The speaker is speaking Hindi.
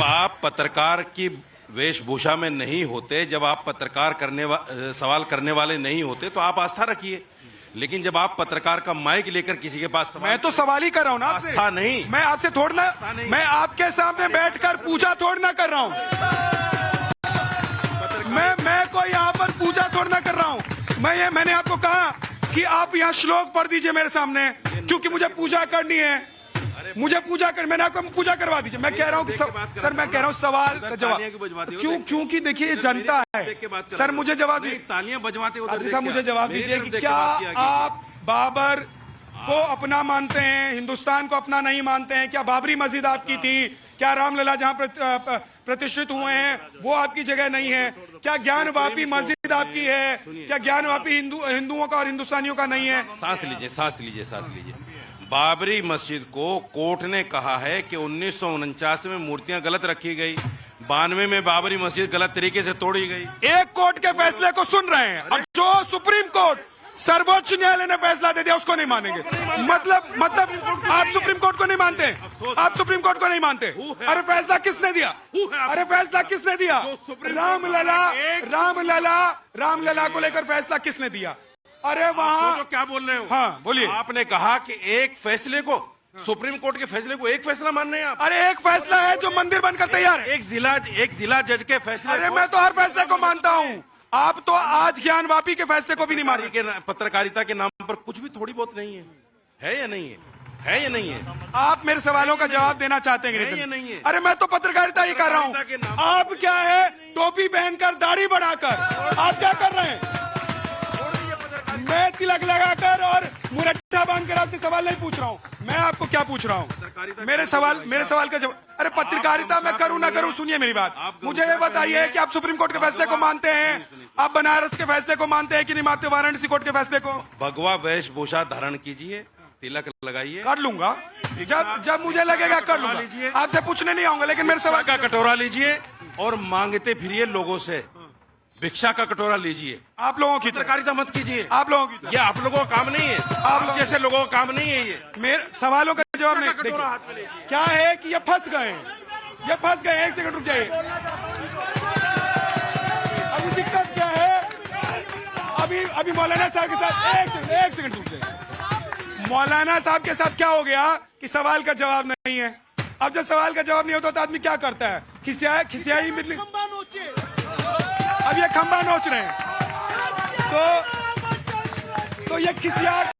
आप पत्रकार की वेशभूषा में नहीं होते, जब आप पत्रकार सवाल करने वाले नहीं होते तो आप आस्था रखिए, लेकिन जब आप पत्रकार का माइक लेकर किसी के पास मैं तो सवाल ही कर रहा हूँ ना आपसे। आस्था नहीं, मैं आपसे थोड़ा ना, मैं आपके सामने बैठकर पूजा थोड़ा ना कर रहा हूँ। मैं कोई यहाँ पर पूजा थोड़ा ना कर रहा हूँ। मैंने आपको कहा कि आप यहाँ श्लोक पढ़ दीजिए मेरे सामने, क्योंकि मुझे पूजा करनी है। मुझे पूजा कर, मैंने आपको पूजा करवा दीजिए। मैं कह रहा हूँ कि सर, मैं कह रहा हूँ सवाल का जवाब क्योंकि देखिए ये जनता है। सर मुझे जवाब दीजिए, तालियां बजवाते अभी साहब मुझे जवाब दीजिए कि क्या आप बाबर को अपना मानते हैं, हिंदुस्तान को अपना नहीं मानते हैं? क्या बाबरी मस्जिद आपकी थी? क्या रामलला जहाँ प्रतिष्ठित हुए हैं वो आपकी जगह नहीं है? क्या ज्ञानवापी मस्जिद आपकी है? क्या ज्ञानवापी हिंदुओं का और हिंदुस्तानियों का नहीं है? सांस लीजिए। बाबरी मस्जिद को कोर्ट ने कहा है कि 1949 में मूर्तियां गलत रखी गई, 92 में बाबरी मस्जिद गलत तरीके से तोड़ी गई। एक कोर्ट के फैसले को सुन रहे हैं और जो सुप्रीम कोर्ट, सर्वोच्च न्यायालय ने फैसला दे दिया उसको नहीं मानेंगे। मतलब आप सुप्रीम कोर्ट को नहीं मानते? आप सुप्रीम कोर्ट को नहीं मानते? अरे फैसला किसने दिया? रामलला को लेकर फैसला किसने दिया? अरे वहाँ तो क्या बोल रहे हो? हाँ बोलिए। आपने कहा कि एक फैसले को, सुप्रीम कोर्ट के फैसले को एक फैसला मान रहे हैं आप? अरे एक फैसला है जो मंदिर बनकर तैयार है। एक जिला जज के फैसले। अरे मैं तो हर फैसले को मानता हूँ। आप तो आज ज्ञानवापी के फैसले को भी नहीं माने। पत्रकारिता के नाम पर कुछ भी थोड़ी बहुत नहीं है या नहीं है? है या नहीं है? आप मेरे सवालों का जवाब देना चाहते हैं है या नहीं है? अरे मैं तो पत्रकारिता ही कर रहा हूँ। आप क्या है, टोपी पहनकर, दाढ़ी बढ़ाकर आप क्या कर रहे हैं? मैं तिलक लगाकर और मुरट्ठा बांधकर आपसे सवाल नहीं पूछ रहा हूँ। मैं आपको क्या पूछ रहा हूँ? मेरे सवाल का जवाब। अरे पत्रकारिता मैं करूँ ना करूँ, सुनिए मेरी बात। मुझे ये बताइए कि आप सुप्रीम कोर्ट के फैसले को मानते हैं? आप बनारस के फैसले को मानते हैं कि नहीं मानते? वाराणसी कोर्ट के फैसले को? भगवा वेशभूषा धारण कीजिए, तिलक लगाइए। कर लूंगा जब मुझे लगेगा, कर लूंगा। आपसे पूछने नहीं आऊंगा, लेकिन मेरे सवाल का कटोरा लीजिए और मांगते फिरिए लोगों से। भिक्षा का कटोरा लीजिए। आप लोगों की पत्रकारिता मत कीजिए। आप लोगों की, ये आप लोगों का काम नहीं है। आप लोग जैसे लोगों का काम नहीं है। ये मेरे सवालों का जवाब नहीं। देखिए क्या है कि ये फंस गए। एक सेकंड रुक जाइए। अभी दिक्कत क्या है? अभी मौलाना साहब के साथ एक सेकंड रुक जाइए। मौलाना साहब के साथ क्या हो गया कि सवाल का जवाब नहीं है। अब जब सवाल का जवाब नहीं होता तो आदमी क्या करता है? खिसियाई मिली। अब ये खंबा नोच रहे हैं तो ये खिसिया